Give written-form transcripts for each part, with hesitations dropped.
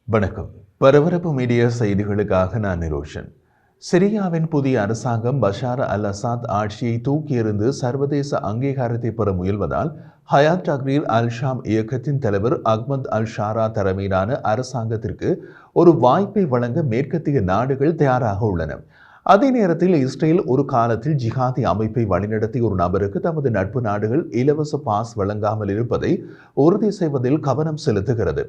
வணக்கம். பரபரப்பு மீடியா செய்திகளுக்காக நான் நிரோஷன். சிரியாவின் புதிய அரசாங்கம் பஷார் அல் அசாத் ஆட்சியை தூக்கியெறிந்து சர்வதேச அங்கீகாரத்தை பெற முயல்வதால் ஹயாத் தஹ்ரீர் அல் ஷாம் இயக்கத்தின் தலைவர் அஹ்மத் அல் ஷாரா தலைமையிலான அரசாங்கத்திற்கு ஒரு வாய்ப்பை வழங்க மேற்கத்திய நாடுகள் தயாராக உள்ளன. அதே நேரத்தில் இஸ்ரேல் ஒரு காலத்தில் ஜிஹாதி அமைப்பை வழிநடத்திய ஒரு நபருக்கு தமது நட்பு நாடுகள் இலவச பாஸ் வழங்காமல் இருப்பதை உறுதி செய்வதில் கவனம் செலுத்துகிறது.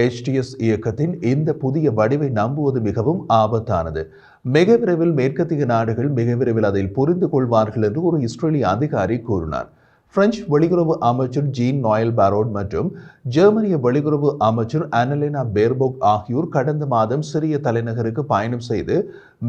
HTS இயக்கத்தின் இந்த புதிய வடிவை நம்புவது மிகவும் ஆபத்தானது. மிக விரைவில் மேற்கத்திய நாடுகள் மிக விரைவில் அதை புரிந்து கொள்வார்கள் என்று ஒரு இஸ்ரேலிய அதிகாரி கூறினார். பிரெஞ்சு வெளியுறவு அமைச்சர் ஜீன் நோயல் பாரோட் மற்றும் ஜெர்மனிய வெளியுறவு அமைச்சர் அனலெனா பேர்போக் ஆகியோர் கடந்த மாதம் சிரிய தலைநகருக்கு பயணம் செய்து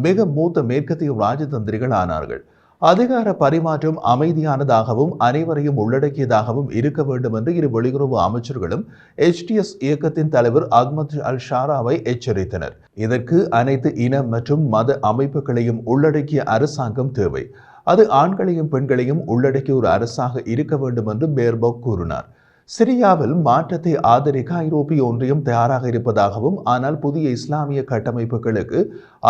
மிக மூத்த மேற்கத்திய ராஜதந்திரிகள் ஆனார்கள். அதிகார பரிமாற்றம் அமைதியானதாகவும் அனைவரையும் உள்ளடக்கியதாகவும் இருக்க வேண்டும் என்று இரு வெளியுறவு அமைச்சர்களும் HTS இயக்கத்தின் தலைவர் அஹ்மத் அல் ஷாராவை எச்சரித்தனர். இதற்கு அனைத்து இன மற்றும் மத அமைப்புகளையும் உள்ளடக்கிய அரசாங்கம் தேவை. அது ஆண்களையும் பெண்களையும் உள்ளடக்கிய ஒரு அரசாக இருக்க வேண்டும் என்று பேர்போக் கூறினார். சிரியாவில் மாற்றத்தை ஆதரிக்க ஐரோப்பிய ஒன்றியம் தயாராக இருப்பதாகவும், ஆனால் புதிய இஸ்லாமிய கட்டமைப்புகளுக்கு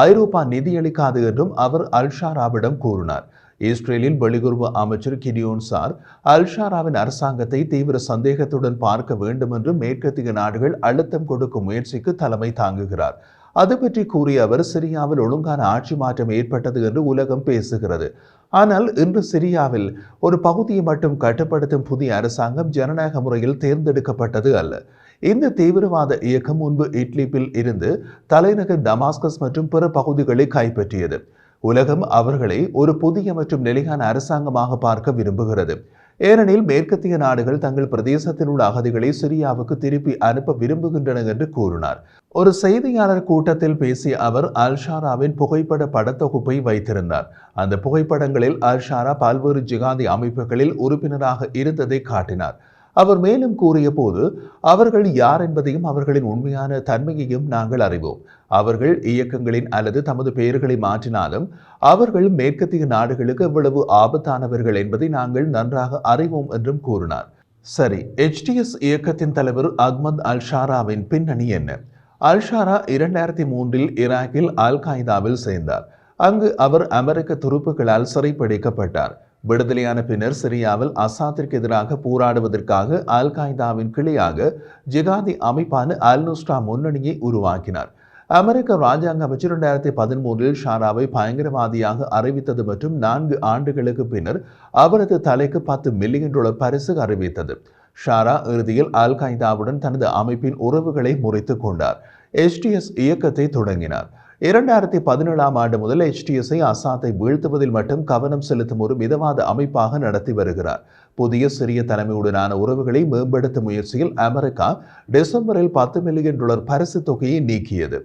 ஐரோப்பா நிதியளிக்காது என்றும் அவர் அல் ஷாராவிடம் கூறினார். இஸ்ரேலின் வெளியுறவு அமைச்சர் கிடியோன் சார் அல் ஷாராவின் அரசாங்கத்தை தீவிர சந்தேகத்துடன் பார்க்க வேண்டும் என்று மேற்கத்திய நாடுகள் அழுத்தம் கொடுக்கும் முயற்சிக்கு தலைமை தாங்குகிறார். அது பற்றி கூறிய அவர், சிரியாவில் ஒழுங்கான ஆட்சி மாற்றம் ஏற்பட்டது என்று உலகம் பேசுகிறது. ஆனால் இன்று சிரியாவில் ஒரு பகுதியை மட்டும் கட்டுப்படுத்தும் புதிய அரசாங்கம் ஜனநாயக முறையில் தேர்ந்தெடுக்கப்பட்டது அல்ல. இந்த தீவிரவாத இயக்கம் முன்பு இட்லிப்பில் இருந்து தலைநகர் டமாஸ்கஸ் மற்றும் பிற பகுதிகளை கைப்பற்றியது. உலகம் அவர்களை ஒரு புதிய மற்றும் நிலையான அரசாங்கமாக பார்க்க விரும்புகிறது. ஏனெனில் மேற்கத்திய நாடுகள் தங்கள் பிரதேசத்தில் உள்ள அகதிகளை சிரியாவுக்கு திருப்பி அனுப்ப விரும்புகின்றன என்று கூறினார். ஒரு செய்தியாளர் கூட்டத்தில் பேசிய அவர் அல் ஷாராவின் புகைப்பட படத்தொகுப்பை வைத்திருந்தார். அந்த புகைப்படங்களில் அல் ஷாரா பல்வேறு ஜிகாதி அமைப்புகளில் உறுப்பினராக இருந்ததை காட்டினார். அவர் மேலும் கூறிய போது, அவர்கள் யார் என்பதையும் அவர்களின் உண்மையான தன்மையையும் நாங்கள் அறிவோம். அவர்கள் இயக்கங்களின் அல்லது தமது பெயர்களை மாற்றினாலும் அவர்கள் மேற்கத்திய நாடுகளுக்கு எவ்வளவு ஆபத்தானவர்கள் என்பதை நாங்கள் நன்றாக அறிவோம் என்றும் கூறினார். சரி, HTS இயக்கத்தின் தலைவர் அஹ்மத் அல் ஷாராவின் பின்னணி என்ன? அல் ஷாரா 2003 ஈராக்கில் அல் காய்தாவில் சேர்ந்தார். அங்கு அவர் அமெரிக்க துருப்புகளால் சிறைப்பிடிக்கப்பட்டார். விடுதலையான பின்னர் சிரியாவில் அசாத்திற்கு எதிராக போராடுவதற்காக அல் காய்தாவின் கிளையாக ஜிகாதி அமைப்பான அல் நுஸ்ரா முன்னணியை உருவாக்கினார். அமெரிக்க ராஜாங்க அமைச்சர் 2013 ஷாராவை பயங்கரவாதியாக அறிவித்தது மற்றும் 4 ஆண்டுகளுக்கு பின்னர் அவரது தலைக்கு $10 மில்லியன் பரிசு அறிவித்தது. ஷாரா இறுதியில் அல் காய்தாவுடன் தனது அமைப்பின் உறவுகளை முறித்துக் கொண்டார். HTS இயக்கத்தை தொடங்கினார். 2017 ஆண்டு முதல் HTS-ஐ அசாத்தை வீழ்த்துவதில் மட்டும் கவனம் செலுத்தும் ஒரு மிதவாத அமைப்பாக நடத்தி வருகிறார். புதிய சிரிய தலைமையுடனான உறவுகளை மேம்படுத்தும் முயற்சியில் அமெரிக்கா டிசம்பரில் $10 மில்லியன் பரிசு தொகையை நீக்கியது.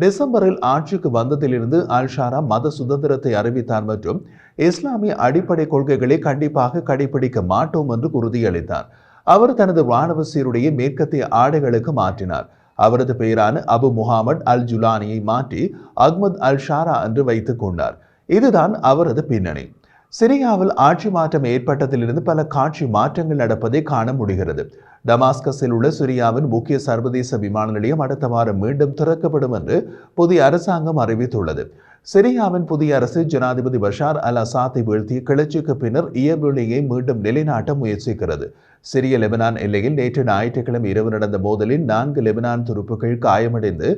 டிசம்பரில் ஆட்சிக்கு வந்ததிலிருந்து அல் ஷாரா மத சுதந்திரத்தை அறிவித்தார் மற்றும் இஸ்லாமிய அடிப்படை கொள்கைகளை கண்டிப்பாக கடைபிடிக்க மாட்டோம் என்று உறுதியளித்தார். அவர் தனது இராணுவ சீருடையை மேற்கத்திய ஆடைகளுக்கு மாற்றினார். அவரது பெயரான அபு முஹம்மது அல் ஜுலானியை மாற்றி அஹ்மத் அல் ஷாரா என்று வைத்துக் கொண்டார். இதுதான் அவரது பின்னணி. சிரியாவில் ஆட்சி மாற்றம் ஏற்பட்டதிலிருந்து பல காட்சி மாற்றங்கள் நடப்பதை காண முடிகிறது. டமாஸ்கஸில் உள்ள சிரியாவின் முக்கிய சர்வதேச விமான நிலையம் அடுத்த வாரம் மீண்டும் திறக்கப்படும் என்று புதிய அரசாங்கம் அறிவித்துள்ளது. சிரியாவின் புதிய அரசு ஜனாதிபதி பஷார் அல் அசாத்தை வீழ்த்திய கிளர்ச்சிக்கு பின்னர் இயல்புநிலையை மீண்டும் நிலைநாட்ட முயற்சிக்கிறது. சிரிய லெபனான் எல்லையில் நேற்று ஞாயிற்றுக்கிழமை இரவு நடந்த மோதலில் 4 லெபனான் துருப்புகள் காயமடைந்து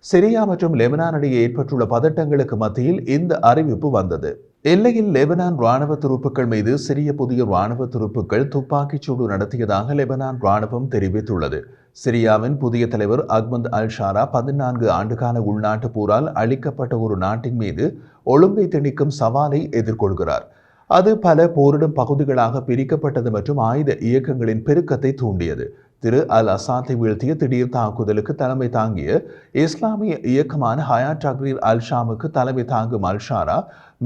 சிரியா மற்றும் லெபனான் இடையே ஏற்பட்டுள்ள பதட்டங்களுக்கு மத்தியில் இந்த அறிவிப்பு வந்தது. எல்லையில் லெபனான் ராணுவ துருப்புக்கள் மீது சிரிய புதிய ராணுவ துருப்புக்கள் துப்பாக்கிச்சூடு நடத்தியதாக லெபனான் ராணுவம் தெரிவித்துள்ளது. சிரியாவின் புதிய தலைவர் அஹ்மத் அல் ஷாரா 14 ஆண்டுகால உள்நாட்டு போரால் அளிக்கப்பட்ட ஒரு நாட்டின் மீது ஒழுங்கை திணிக்கும் சவாலை எதிர்கொள்கிறார். அது பல போரிடும் பகுதிகளாக பிரிக்கப்பட்டது மற்றும் ஆயுத இயக்கங்களின் பெருக்கத்தை தூண்டியது. திரு அல் அசாத்தை வீழ்த்திய திடீர் தாக்குதலுக்கு தலைமை தாங்கிய இஸ்லாமிய இயக்கமான ஹயாத் தஹ்ரீர் அல் ஷாமுக்கு தலைமை தாங்கும் அல் ஷாரா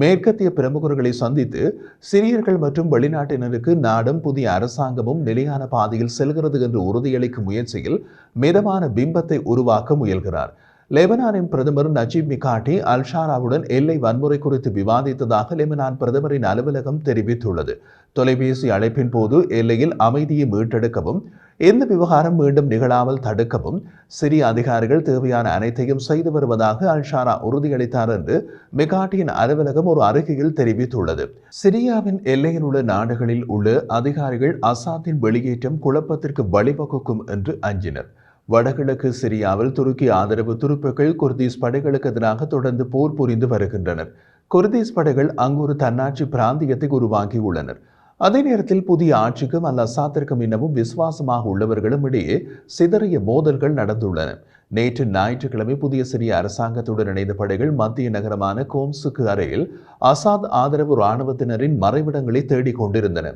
மேற்கத்திய பிரமுகர்களை சந்தித்து சிரியர்கள் மற்றும் வெளிநாட்டினருக்கு நாடும் புதிய அரசாங்கமும் நிலையான பாதையில் செல்கிறது என்று உறுதியளிக்கும் முயற்சியில் மிதமான பிம்பத்தை உருவாக்க முயல்கிறார். லெபனானின் பிரதமர் நஜீப் மிகாட்டி அல் ஷாராவுடன் எல்லை வன்முறை குறித்து விவாதித்ததாக லெபனான் பிரதமரின் அலுவலகம் தெரிவித்துள்ளது. தொலைபேசி அழைப்பின் போது எல்லையில் அமைதியை மீட்டெடுக்கவும் இந்த விவகாரம் மீண்டும் நிகழாமல் தடுக்கவும் சிரிய அதிகாரிகள் தேவையான அனைத்தையும் செய்து வருவதாக அல்-ஷாரா உறுதியளித்தார் என்று மெகாட்டியின் அலுவலகம் ஒரு அறிக்கையில் தெரிவித்துள்ளது. சிரியாவின் எல்லையில் உள்ள நாடுகளில் உள்ள அதிகாரிகள் அசாத்தின் வெளியேற்றம் குழப்பத்திற்கு வழிவகுக்கும் என்று அஞ்சினர். வடகிழக்கு சிரியாவில் துருக்கி ஆதரவு துருப்புக்கள் குர்தீஸ் படைகளுக்கு எதிராக தொடர்ந்து போர் புரிந்து வருகின்றனர். குர்தீஸ் படைகள் அங்கு ஒரு தன்னாட்சி பிராந்தியத்தை உருவாக்கியுள்ளனர். அதே நேரத்தில் புதிய ஆட்சிக்கும் அல்-அசாத்திற்கும் இன்னமும் விசுவாசமாக உள்ளவர்களும் இடையே சிதறிய மோதல்கள் நடந்துள்ளன. நேற்று ஞாயிற்றுக்கிழமை புதிய சிரிய அரசாங்கத்துடன் இணைந்த படைகள் மத்திய நகரமான கோம்ஸுக்கு அருகில் அசாத் ஆதரவு இராணுவத்தினரின் மறைவிடங்களை தேடிக் கொண்டிருந்தன.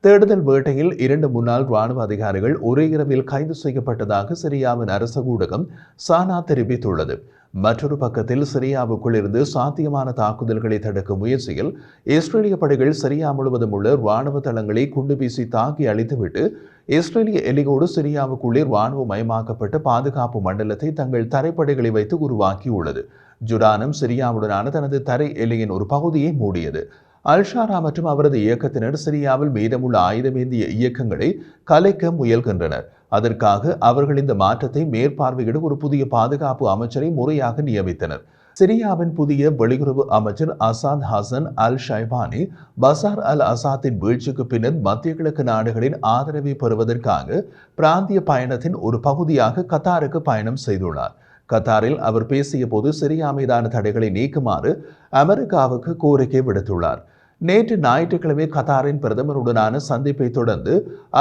தேடுதல் வேட்டையில் 2 முன்னாள் இராணுவ அதிகாரிகள் ஒரே இரவில் கைது செய்யப்பட்டதாக சிரியாவின் அரச ஊடகம் சானா தெரிவித்துள்ளது. மற்றொரு பக்கத்தில் சிரியாவுக்குள் இருந்து சாத்தியமான தாக்குதல்களை தடுக்கும் முயற்சியில் இஸ்ரேலிய படைகள் சிரியா முழுவதும் உள்ள இராணுவ தளங்களை குண்டு வீசி தாக்கி அழித்துவிட்டு இஸ்ரேலிய எல்லையோடு சிரியாவுக்குள்ளே இராணுவமயமாக்கப்பட்ட பாதுகாப்பு மண்டலத்தை தங்கள் தரைப்படைகளை வைத்து உருவாக்கியுள்ளது. ஜுடானம் சிரியாவுடனான தனது தரை எல்லையின் ஒரு பகுதியை மூடியது. அல்-ஷாரா மற்றும் அவரது இயக்கத்தினர் சிரியாவில் மீதமுள்ள ஆயுதமேந்திய இயக்கங்களை கலைக்க முயல்கின்றனர். அதற்காக அவர்கள் இந்த மாற்றத்தை மேற்பார்வையிட ஒரு புதிய பாதுகாப்பு அமைச்சரை முறையாக நியமித்தனர். சிரியாவின் புதிய வெளியுறவு அமைச்சர் அசாத் ஹசன் அல் ஷைபானி பசார் அல் அசாத்தின் வீழ்ச்சிக்கு பின்னர் மத்திய கிழக்கு நாடுகளின் ஆதரவை பெறுவதற்காக பிராந்திய பயணத்தின் ஒரு பகுதியாக கத்தாருக்கு பயணம் செய்துள்ளார். கத்தாரில் அவர் பேசிய போது சிரியா மீதான தடைகளை நீக்குமாறு அமெரிக்காவுக்கு கோரிக்கை விடுத்துள்ளார். நேற்று ஞாயிற்றுக்கிழமை கத்தாரின் பிரதமருடனான சந்திப்பை தொடர்ந்து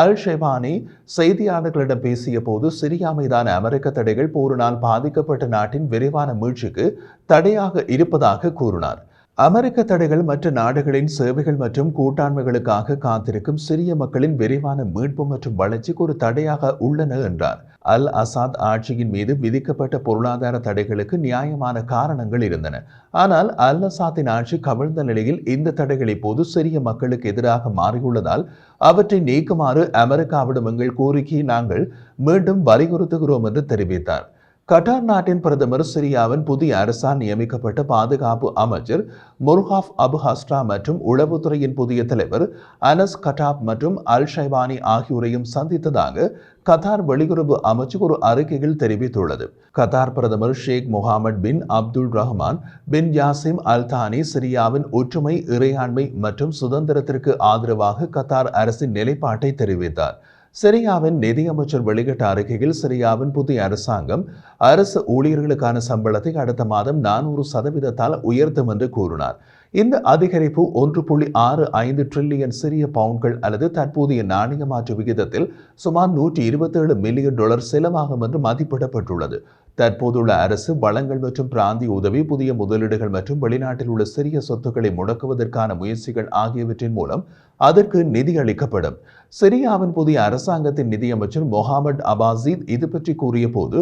அல் ஷைபானி செய்தியாளர்களிடம் பேசிய போது சிரியா மீதான அமெரிக்க தடைகள் போரினால் பாதிக்கப்பட்ட நாட்டின் விரைவான மீட்சிக்கு தடையாக இருப்பதாக கூறினார். அமெரிக்க தடைகள் மற்ற நாடுகளின் சேவைகள் மற்றும் கூட்டாண்மைகளுக்காக காத்திருக்கும் சிரிய மக்களின் விரைவான மீட்பு மற்றும் வளர்ச்சிக்கு ஒரு தடையாக உள்ளன என்றார். அல் அசாத் ஆட்சியின் மீது விதிக்கப்பட்ட பொருளாதார தடைகளுக்கு நியாயமான காரணங்கள் இருந்தன. ஆனால் அல் அசாத்தின் ஆட்சி கவிழ்ந்த நிலையில் இந்த தடைகள் இப்போது சிரிய மக்களுக்கு எதிராக மாறியுள்ளதால் அவற்றை நீக்குமாறு அமெரிக்காவிடம் எங்கள் கோரிக்கையை நாங்கள் மீண்டும் வலியுறுத்துகிறோம் என்று தெரிவித்தார். கட்டார் நாட்டின் பிரதமர் சிரியாவின் புதிய அரசால் நியமிக்கப்பட்ட பாதுகாப்பு அமைச்சர் முர்ஹாப் அபு ஹஸ்ரா மற்றும் உளவுத்துறையின் புதிய தலைவர் அனஸ் கட்டாப் மற்றும் அல் ஷைபானி ஆகியோரையும் சந்தித்ததாக கத்தார் வெளியுறவு அமைச்சு ஒரு அறிக்கையில் தெரிவித்துள்ளது. கத்தார் பிரதமர் ஷேக் முகமது பின் அப்துல் ரஹ்மான் பின் யாசிம் அல் தானி சிரியாவின் ஒற்றுமை, இறையாண்மை மற்றும் சுதந்திரத்திற்கு ஆதரவாக கத்தார் அரசின் நிலைப்பாட்டை தெரிவித்தார். சிரியாவின் நிதியமைச்சர் வெளியிட்ட அறிக்கையில் சிரியாவின் புதிய அரசாங்கம் அரசு ஊழியர்களுக்கான சம்பளத்தை அடுத்த மாதம் 400% உயர்த்தும் என்று கூறினார். இந்த அதிகரிப்பு 1.65 டிரில்லியன் சிரிய பவுண்ட்கள் அல்லது தற்போதைய நாணய மாற்று விகிதத்தில் சுமார் $127 மில்லியன் செலவாகும் என்று மதிப்பிடப்பட்டுள்ளது. தற்போதுள்ள அரசு வளங்கள் மற்றும் பிராந்திய உதவி, புதிய முதலீடுகள் மற்றும் வெளிநாட்டில் உள்ள சிறிய சொத்துக்களை முடக்குவதற்கான முயற்சிகள் ஆகியவற்றின் மூலம் அதற்கு நிதி அளிக்கப்படும். சிரியாவின் புதிய அரசாங்கத்தின் நிதியமைச்சர் முகமது அபாசித் இது பற்றி கூறிய போது,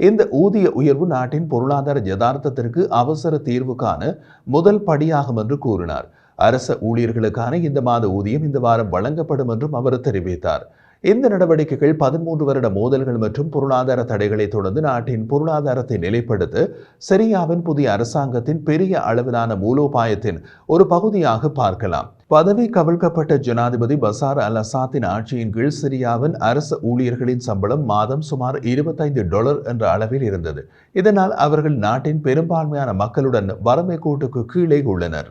இந்த ஊதிய உயர்வு நாட்டின் பொருளாதார யதார்த்தத்திற்கு அவசர தீர்வுக்கான முதல் படியாகும் என்று கூறினார். அரச ஊழியர்களுக்கான இந்த மாத ஊதியம் இந்த வாரம் வழங்கப்படும் என்றும் அவர் தெரிவித்தார். இந்த நடவடிக்கைகள் 13 வருட மோதல்கள் மற்றும் பொருளாதார தடைகளை தொடர்ந்து நாட்டின் பொருளாதாரத்தை நிலைப்படுத்த சிரியாவின் புதிய அரசாங்கத்தின் பெரிய அளவிலான மூலோபாயத்தின் ஒரு பகுதியாக பார்க்கலாம். பதவி கவிழ்க்கப்பட்ட ஜனாதிபதி பசார் அல் அசாத்தின் ஆட்சியின் கீழ் சிரியாவின் அரசு ஊழியர்களின் சம்பளம் மாதம் சுமார் $25 என்ற அளவில் இருந்தது. இதனால் அவர்கள் நாட்டின் பெரும்பான்மையான மக்களுடன் வறுமை கோட்டுக்கு கீழே உள்ளனர்.